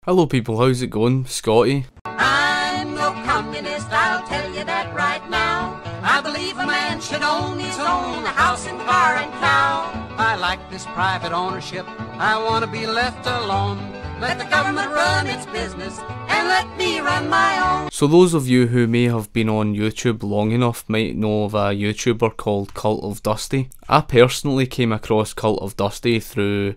Hello people, how's it going? Scotty. I'm no communist, I'll tell you that right now. I believe a man should own his own house and car and cow. I like this private ownership, I want to be left alone. Let the government run its business and let me run my own. So those of you who may have been on YouTube long enough might know of a YouTuber called Cult of Dusty. I personally came across Cult of Dusty through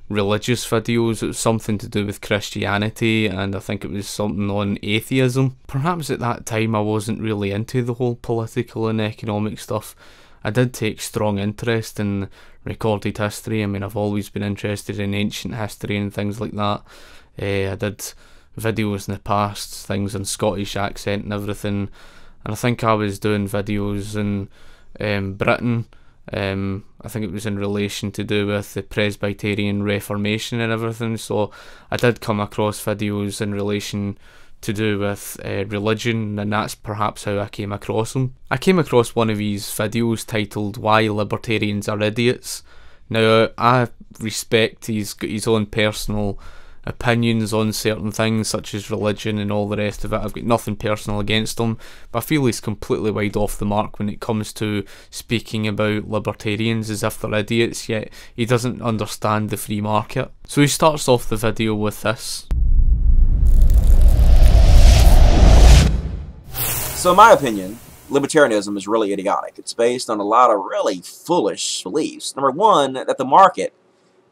religious videos. It was something to do with Christianity, and I think it was something on atheism. Perhaps at that time I wasn't really into the whole political and economic stuff. I did take strong interest in recorded history. I mean, I've always been interested in ancient history and things like that. I did videos in the past, things in Scottish accent and everything, and I think I was doing videos in Britain. I think it was in relation to do with the Presbyterian Reformation and everything, so I did come across videos in relation to do with religion, and that's perhaps how I came across them. I came across one of his videos titled "Why Libertarians Are Idiots." Now, I respect he's got his own personal opinions on certain things such as religion and all the rest of it. I've got nothing personal against him, but I feel he's completely wide off the mark when it comes to speaking about libertarians as if they're idiots, yet he doesn't understand the free market. So he starts off the video with this. So in my opinion, libertarianism is really idiotic. It's based on a lot of really foolish beliefs. Number one, that the market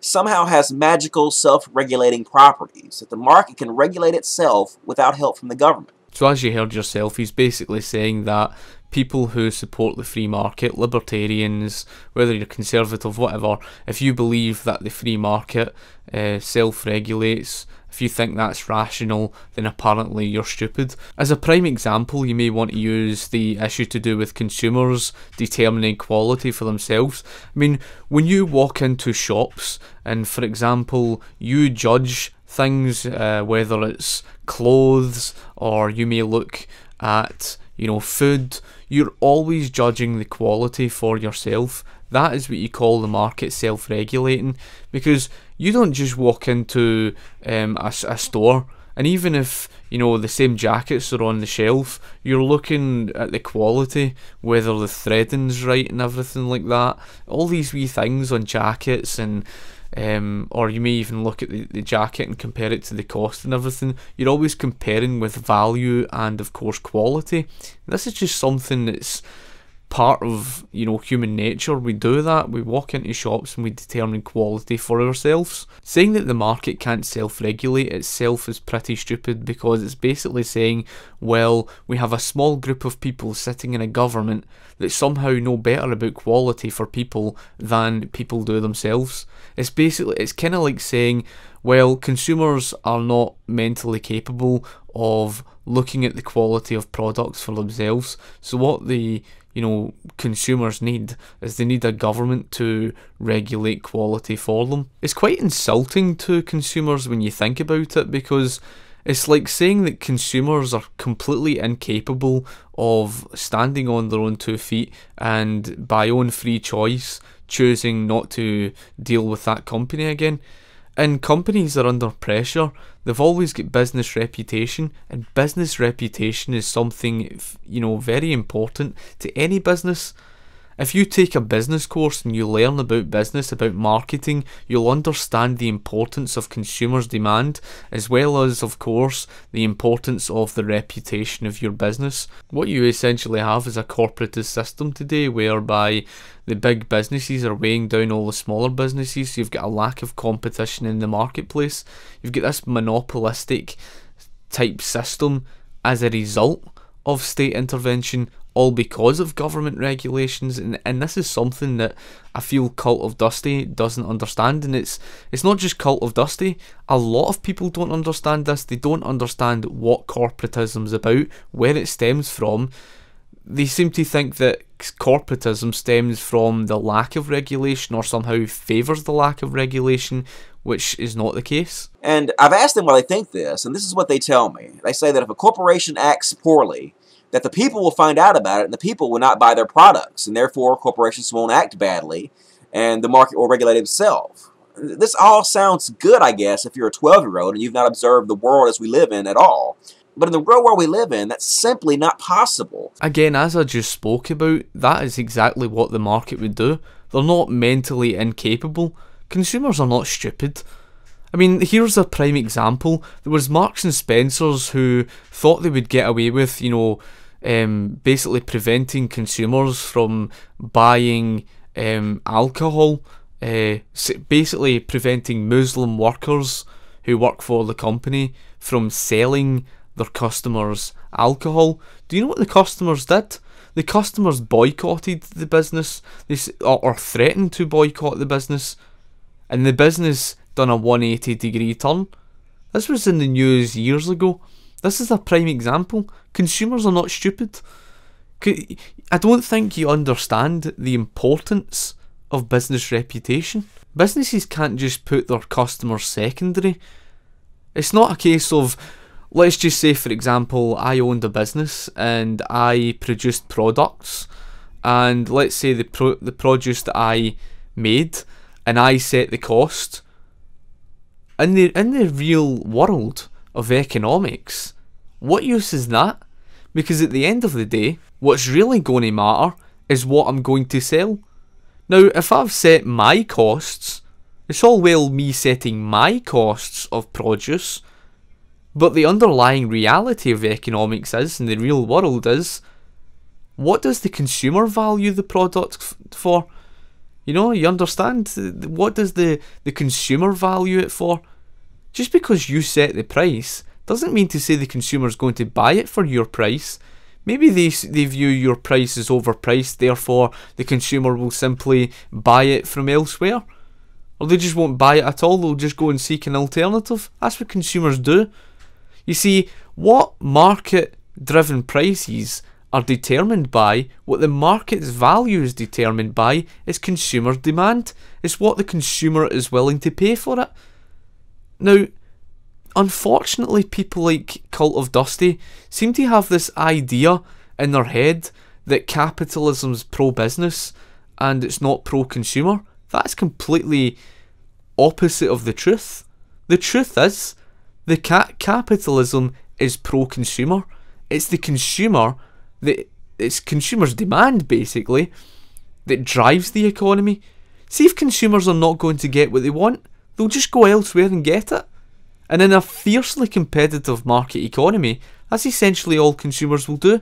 somehow has magical self-regulating properties, that the market can regulate itself without help from the government. So as you heard yourself, he's basically saying that people who support the free market, libertarians, whether you're conservative, whatever, if you believe that the free market self-regulates, if you think that's rational, then apparently you're stupid. As a prime example, you may want to use the issue to do with consumers determining quality for themselves. I mean, when you walk into shops and, for example, you judge things, whether it's clothes or you may look at, food, you're always judging the quality for yourself. That is what you call the market self-regulating, because you don't just walk into a store, and even if the same jackets are on the shelf, you're looking at the quality, whether the threading's right and everything like that. All these wee things on jackets, and or you may even look at the jacket and compare it to the cost and everything. You're always comparing with value and of course quality. This is just something that's part of human nature. We do that. We walk into shops and we determine quality for ourselves. Saying that the market can't self-regulate itself is pretty stupid, because it's basically saying, well, we have a small group of people sitting in a government that somehow know better about quality for people than people do themselves. It's kind of like saying, well, consumers are not mentally capable of looking at the quality of products for themselves, so what the consumers need is they need a government to regulate quality for them. It's quite insulting to consumers when you think about it, because it's like saying that consumers are completely incapable of standing on their own 2 feet and by own free choice choosing not to deal with that company again. And companies are under pressure. They've always got business reputation, and business reputation is something very important to any business. If you take a business course and you learn about business, about marketing, you'll understand the importance of consumers' demand, as well as, of course, the importance of the reputation of your business. What you essentially have is a corporatist system today, whereby the big businesses are weighing down all the smaller businesses. You've got a lack of competition in the marketplace. You've got this monopolistic type system as a result of state intervention, all because of government regulations, and this is something that I feel Cult of Dusty doesn't understand. And it's not just Cult of Dusty, a lot of people don't understand this. They don't understand what corporatism's about, where it stems from. They seem to think that corporatism stems from the lack of regulation, or somehow favours the lack of regulation, which is not the case. And I've asked them why they think this, and this is what they tell me. They say that if a corporation acts poorly, that the people will find out about it, and the people will not buy their products, and therefore corporations won't act badly, and the market will regulate itself. This all sounds good, I guess, if you're a 12-year-old and you've not observed the world as we live in at all. But in the real world we live in, that's simply not possible. Again, as I just spoke about, that is exactly what the market would do. They're not mentally incapable. Consumers are not stupid. I mean, here's a prime example. There was Marks and Spencer's who thought they would get away with, basically preventing consumers from buying alcohol, basically preventing Muslim workers who work for the company from selling their customers alcohol. Do you know what the customers did? The customers boycotted the business, or threatened to boycott the business, and the business done a 180-degree turn. This was in the news years ago. This is a prime example. Consumers are not stupid. I don't think you understand the importance of business reputation. Businesses can't just put their customers secondary. It's not a case of, let's just say, for example, I owned a business and I produced products, and let's say the produce that I made and I set the cost. In the real world of economics, what use is that? Because at the end of the day, what's really going to matter is what I'm going to sell. Now, if I've set my costs, it's all well me setting my costs of produce, but the underlying reality of economics is, in the real world is, what does the consumer value the product for? You understand? What does the consumer value it for? Just because you set the price doesn't mean to say the consumer's going to buy it for your price. Maybe they view your price as overpriced, therefore the consumer will simply buy it from elsewhere. Or they just won't buy it at all, they'll just go and seek an alternative. That's what consumers do. You see, what market-driven prices are determined by, what the market's value is determined by, is consumer demand. It's what the consumer is willing to pay for it. Now, unfortunately, people like Cult of Dusty seem to have this idea in their head that capitalism's pro-business and it's not pro-consumer. That's completely opposite of the truth. The truth is, the capitalism is pro-consumer. It's the consumer it's consumers' demand, basically, that drives the economy. See, if consumers are not going to get what they want, they'll just go elsewhere and get it. And in a fiercely competitive market economy, that's essentially all consumers will do.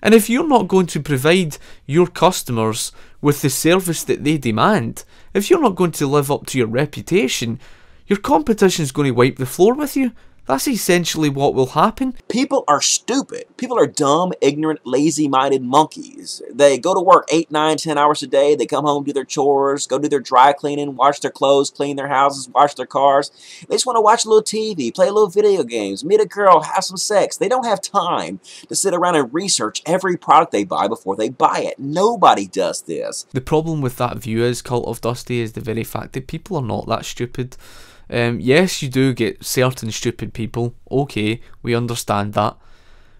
And if you're not going to provide your customers with the service that they demand, if you're not going to live up to your reputation, your competition's going to wipe the floor with you. That's essentially what will happen. People are stupid. People are dumb, ignorant, lazy-minded monkeys. They go to work 8, 9, 10 hours a day. They come home, do their chores, go do their dry cleaning, wash their clothes, clean their houses, wash their cars. They just want to watch a little TV, play a little video games, meet a girl, have some sex. They don't have time to sit around and research every product they buy before they buy it. Nobody does this. The problem with that view is, Cult of Dusty, is the very fact that people are not that stupid. Yes, you do get certain stupid people, okay, we understand that,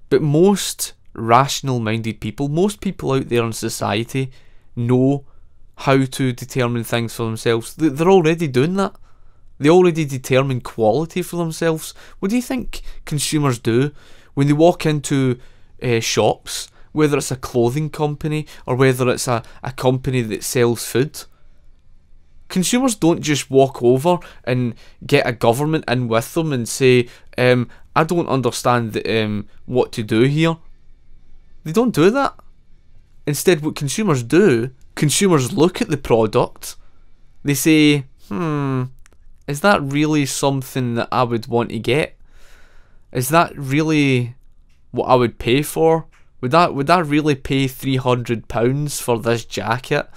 but most rational-minded people, most people out there in society know how to determine things for themselves. They're already doing that. They already determine quality for themselves. What do you think consumers do when they walk into shops, whether it's a clothing company or whether it's a company that sells food? Consumers don't just walk over and get a government in with them and say, I don't understand what to do here. They don't do that. Instead, what consumers do, consumers look at the product, they say, is that really something that I would want to get? Is that really what I would pay for? Would I really pay £300 for this jacket?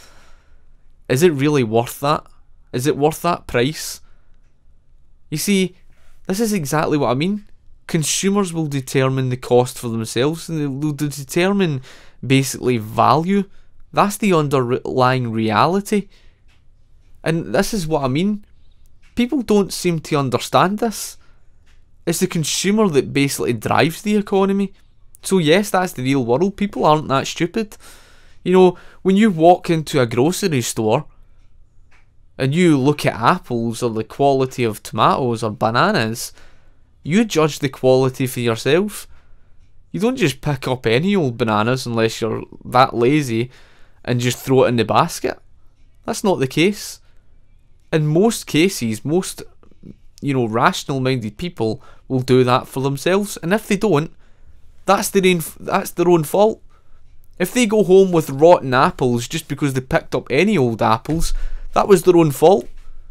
Is it really worth that? Is it worth that price? You see, this is exactly what I mean. Consumers will determine the cost for themselves, and they'll determine basically value. That's the underlying reality. And this is what I mean. People don't seem to understand this. It's the consumer that basically drives the economy. So yes, that's the real world. People aren't that stupid. You know, when you walk into a grocery store, and you look at apples or the quality of tomatoes or bananas, you judge the quality for yourself. You don't just pick up any old bananas unless you're that lazy and just throw it in the basket. That's not the case. In most cases, most, rational-minded people will do that for themselves, and if they don't, that's their own fault. If they go home with rotten apples just because they picked up any old apples, that was their own fault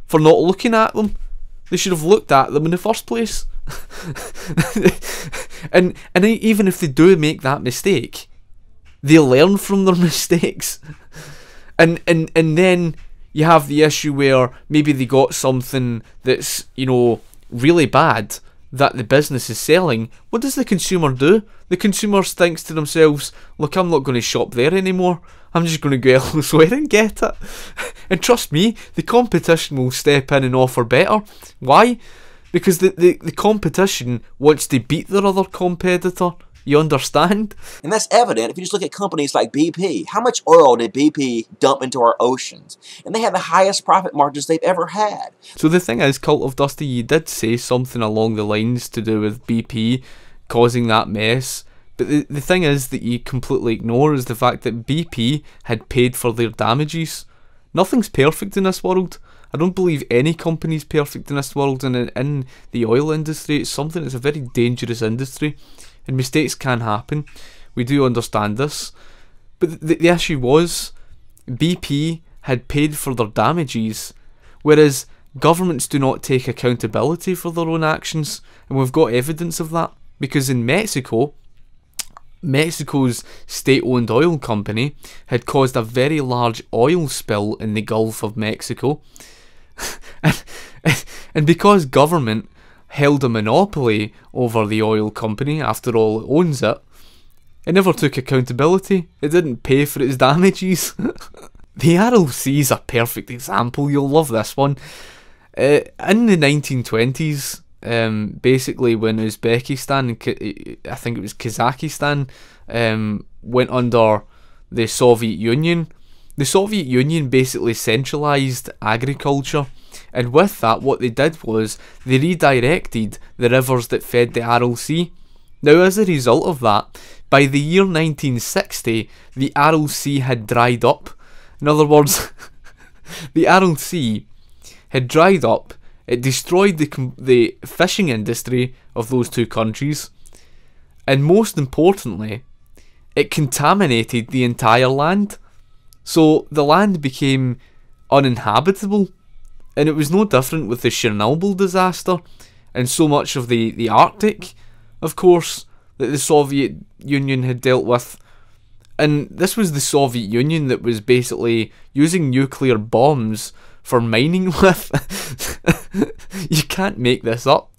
for not looking at them. They should have looked at them in the first place. and even if they do make that mistake, they learn from their mistakes. And then you have the issue where maybe they got something that's, really bad that the business is selling. What does the consumer do? The consumer thinks to themselves, look, I'm not going to shop there anymore. I'm just going to go elsewhere and get it. And trust me, the competition will step in and offer better. Why? Because the competition wants to beat their other competitor. You understand? And that's evident if you just look at companies like BP. How much oil did BP dump into our oceans? And they had the highest profit margins they've ever had. So the thing is, Cult of Dusty, you did say something along the lines to do with BP causing that mess. But the thing is that you completely ignore is the fact that BP had paid for their damages. Nothing's perfect in this world. I don't believe any company's perfect in this world, and in the oil industry, it's something that's a very dangerous industry, and mistakes can happen. We do understand this. But the issue was, BP had paid for their damages, whereas governments do not take accountability for their own actions, and we've got evidence of that, because in Mexico's state-owned oil company had caused a very large oil spill in the Gulf of Mexico. And because government held a monopoly over the oil company, after all it owns it, it never took accountability. It didn't pay for its damages. The RLC is a perfect example. You'll love this one. In the 1920s, basically when Uzbekistan, I think it was Kazakhstan, went under the Soviet Union, the Soviet Union basically centralised agriculture, and with that what they did was they redirected the rivers that fed the RLC. Now as a result of that, by the year 1960 the RLC had dried up. In other words, the RLC had dried up. It destroyed the fishing industry of those two countries, and most importantly, it contaminated the entire land. So the land became uninhabitable, and it was no different with the Chernobyl disaster and so much of the Arctic, of course, that the Soviet Union had dealt with. And this was the Soviet Union that was basically using nuclear bombs for mining with. You can't make this up.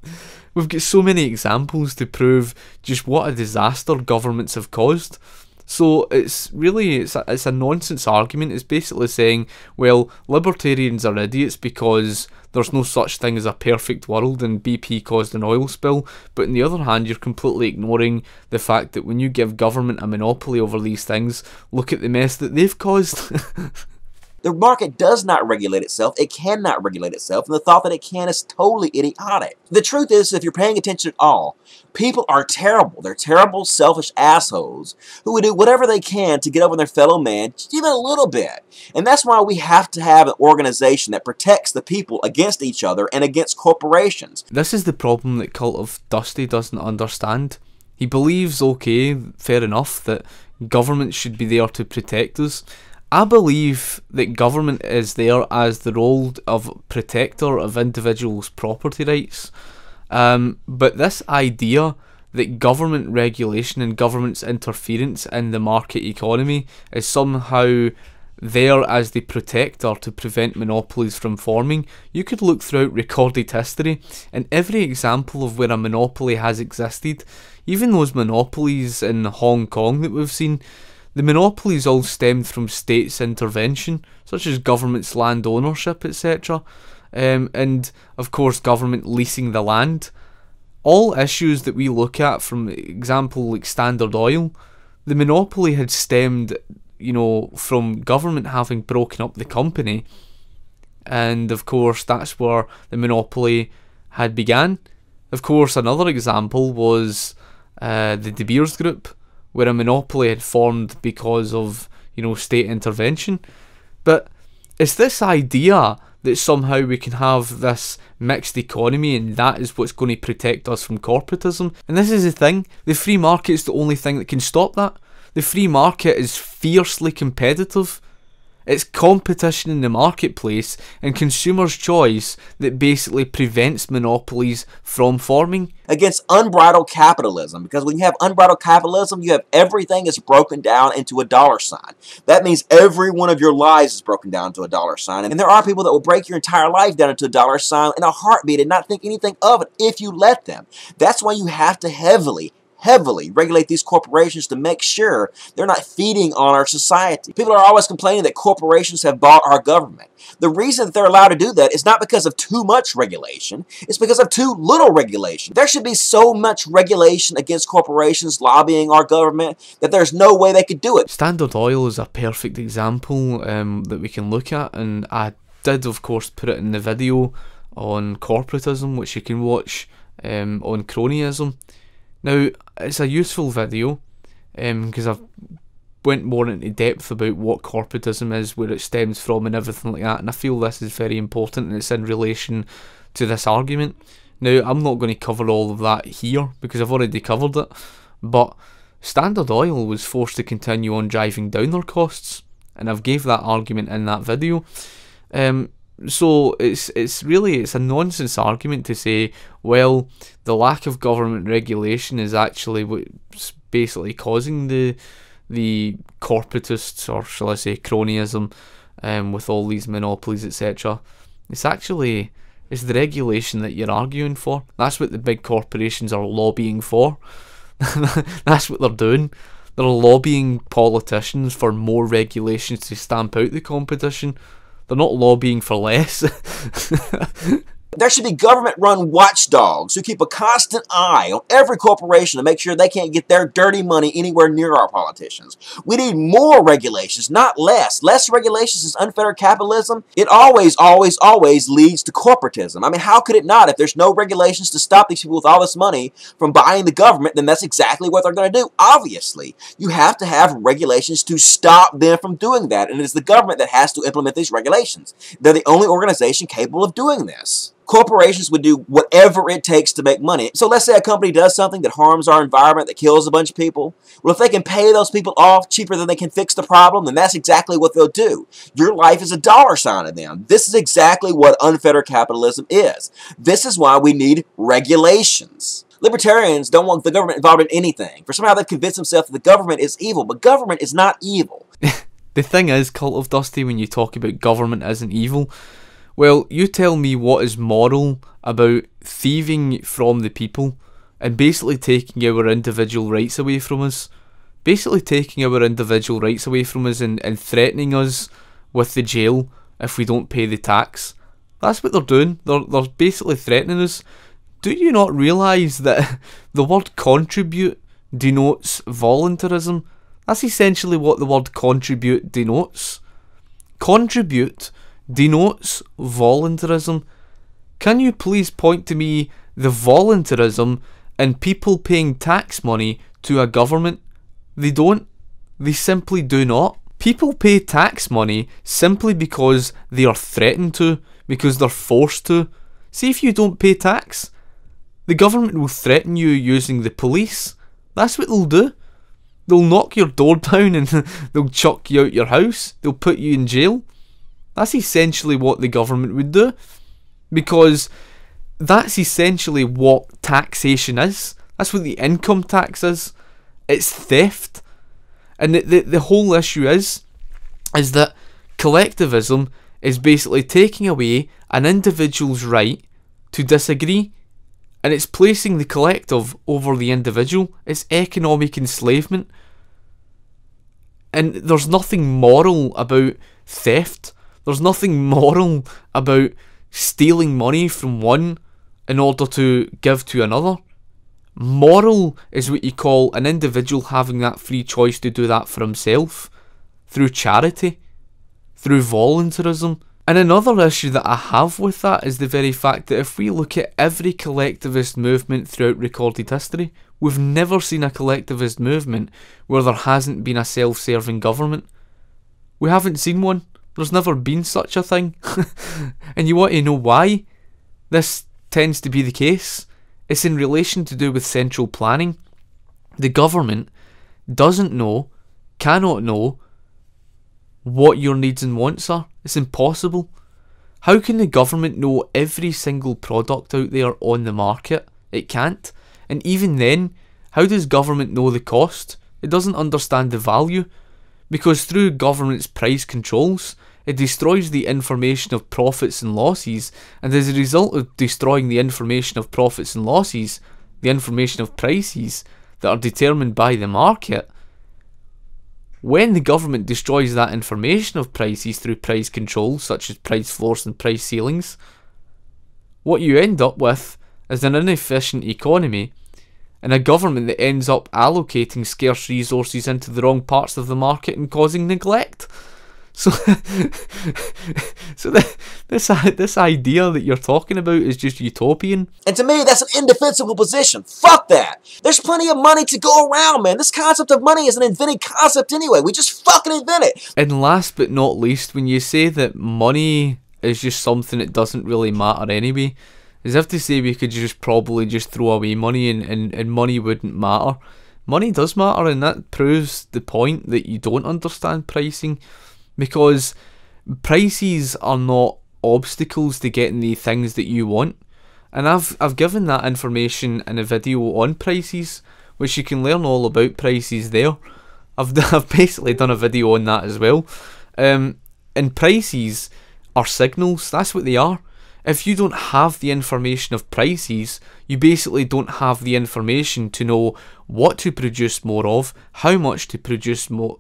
We've got so many examples to prove just what a disaster governments have caused. So it's a nonsense argument. It's basically saying, well, libertarians are idiots because there's no such thing as a perfect world and BP caused an oil spill. But on the other hand, you're completely ignoring the fact that when you give government a monopoly over these things, look at the mess that they've caused. The market does not regulate itself. It cannot regulate itself, and the thought that it can is totally idiotic. The truth is, if you're paying attention at all, people are terrible. They're terrible, selfish assholes who would do whatever they can to get over their fellow man, just even a little bit. And that's why we have to have an organization that protects the people against each other and against corporations. This is the problem that Cult of Dusty doesn't understand. He believes, okay, fair enough, that government should be there to protect us. I believe that government is there as the role of protector of individuals' property rights. But this idea that government regulation and government's interference in the market economy is somehow there as the protector to prevent monopolies from forming. You could look throughout recorded history and every example of where a monopoly has existed, even those monopolies in Hong Kong that we've seen, the monopolies all stemmed from states' intervention, such as government's land ownership, etc. And of course government leasing the land. All issues that we look at, from example like Standard Oil, the monopoly had stemmed, from government having broken up the company and of course that's where the monopoly had began. Of course, another example was the De Beers Group, where a monopoly had formed because of, you know, state intervention. But it's this idea that somehow we can have this mixed economy and that is what's going to protect us from corporatism. And this is the thing, the free market is the only thing that can stop that. The free market is fiercely competitive. It's competition in the marketplace and consumers' choice that basically prevents monopolies from forming. Against unbridled capitalism, because when you have unbridled capitalism, you have everything is broken down into a dollar sign. That means every one of your lives is broken down to a dollar sign. And there are people that will break your entire life down into a dollar sign in a heartbeat and not think anything of it if you let them. That's why you have to heavily regulate these corporations to make sure they're not feeding on our society. People are always complaining that corporations have bought our government. The reason that they're allowed to do that is not because of too much regulation, it's because of too little regulation. There should be so much regulation against corporations lobbying our government that there's no way they could do it. Standard Oil is a perfect example that we can look at, and I did of course put it in the video on corporatism, which you can watch on cronyism. Now, it's a useful video because I've went more into depth about what corporatism is, where it stems from and everything like that, and I feel this is very important and it's in relation to this argument. Now, I'm not going to cover all of that here because I've already covered it, but Standard Oil was forced to continue on driving down their costs, and I've gave that argument in that video. So it's a nonsense argument to say, well, the lack of government regulation is actually what's basically causing the corporatists, or shall I say cronyism, with all these monopolies, etc. It's the regulation that you're arguing for. That's what the big corporations are lobbying for. That's what they're doing. They're lobbying politicians for more regulations to stamp out the competition. They're not lobbying for less. There should be government-run watchdogs who keep a constant eye on every corporation to make sure they can't get their dirty money anywhere near our politicians. We need more regulations, not less. Less regulations is unfettered capitalism. It always leads to corporatism. I mean, how could it not? If there's no regulations to stop these people with all this money from buying the government, then that's exactly what they're going to do. Obviously, you have to have regulations to stop them from doing that, and it is the government that has to implement these regulations. They're the only organization capable of doing this. Corporations would do whatever it takes to make money. So let's say a company does something that harms our environment, that kills a bunch of people. Well, if they can pay those people off cheaper than they can fix the problem, then that's exactly what they'll do. Your life is a dollar sign to them. This is exactly what unfettered capitalism is. This is why we need regulations. Libertarians don't want the government involved in anything. For somehow they've convinced themselves that the government is evil, but government is not evil. The thing is, Cult of Dusty, when you talk about government isn't evil, well, you tell me what is moral about thieving from the people and basically taking our individual rights away from us. Basically taking our individual rights away from us and threatening us with the jail if we don't pay the tax. That's what they're doing. They're basically threatening us. Do you not realise that the word contribute denotes voluntarism? That's essentially what the word contribute denotes. Contribute denotes voluntarism. Can you please point to me the voluntarism in people paying tax money to a government? They don't. They simply do not. People pay tax money simply because they are threatened to, because they're forced to. See, if you don't pay tax, the government will threaten you using the police. That's what they'll do. They'll knock your door down and they'll chuck you out your house. They'll put you in jail. That's essentially what the government would do, because that's essentially what taxation is. That's what the income tax is. It's theft. And the whole issue is that collectivism is basically taking away an individual's right to disagree, and it's placing the collective over the individual. It's economic enslavement. And there's nothing moral about theft. There's nothing moral about stealing money from one in order to give to another. Moral is what you call an individual having that free choice to do that for himself, through charity, through voluntarism, And another issue that I have with that is the very fact that if we look at every collectivist movement throughout recorded history, we've never seen a collectivist movement where there hasn't been a self-serving government. We haven't seen one. There's never been such a thing. And you want to know why this tends to be the case? It's in relation to do with central planning. The government doesn't know, cannot know, what your needs and wants are. It's impossible. How can the government know every single product out there on the market? It can't. And even then, how does government know the cost? It doesn't understand the value. Because through government's price controls, it destroys the information of profits and losses, and as a result of destroying the information of profits and losses, the information of prices that are determined by the market, when the government destroys that information of prices through price control, such as price floors and price ceilings, what you end up with is an inefficient economy and a government that ends up allocating scarce resources into the wrong parts of the market and causing neglect. So, this idea that you're talking about is just utopian. And to me, that's an indefensible position. Fuck that. There's plenty of money to go around, man. This concept of money is an invented concept anyway. We just fucking invent it. And last but not least, when you say that money is just something that doesn't really matter anyway, as if to say we could just probably just throw away money and money wouldn't matter. Money does matter, and that proves the point that you don't understand pricing. Because prices are not obstacles to getting the things that you want. And I've given that information in a video on prices, which you can learn all about prices there. I've basically done a video on that as well. And prices are signals, that's what they are. If you don't have the information of prices, you basically don't have the information to know what to produce more of, how much to produce more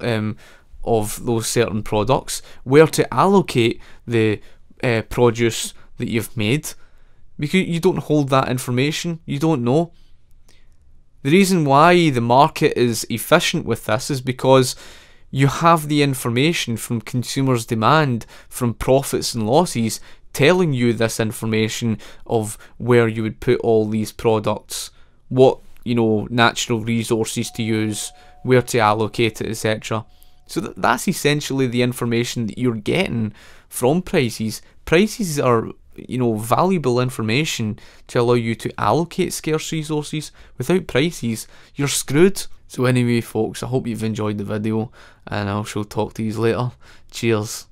of those certain products, where to allocate the produce that you've made, because you don't hold that information, you don't know. The reason why the market is efficient with this is because you have the information from consumers' demand, from profits and losses, telling you this information of where you would put all these products, what, you know, natural resources to use, where to allocate it, etc. So that's essentially the information that you're getting from prices. Prices are, you know, valuable information to allow you to allocate scarce resources. Without prices, you're screwed. So anyway, folks, I hope you've enjoyed the video, and I shall talk to you later. Cheers.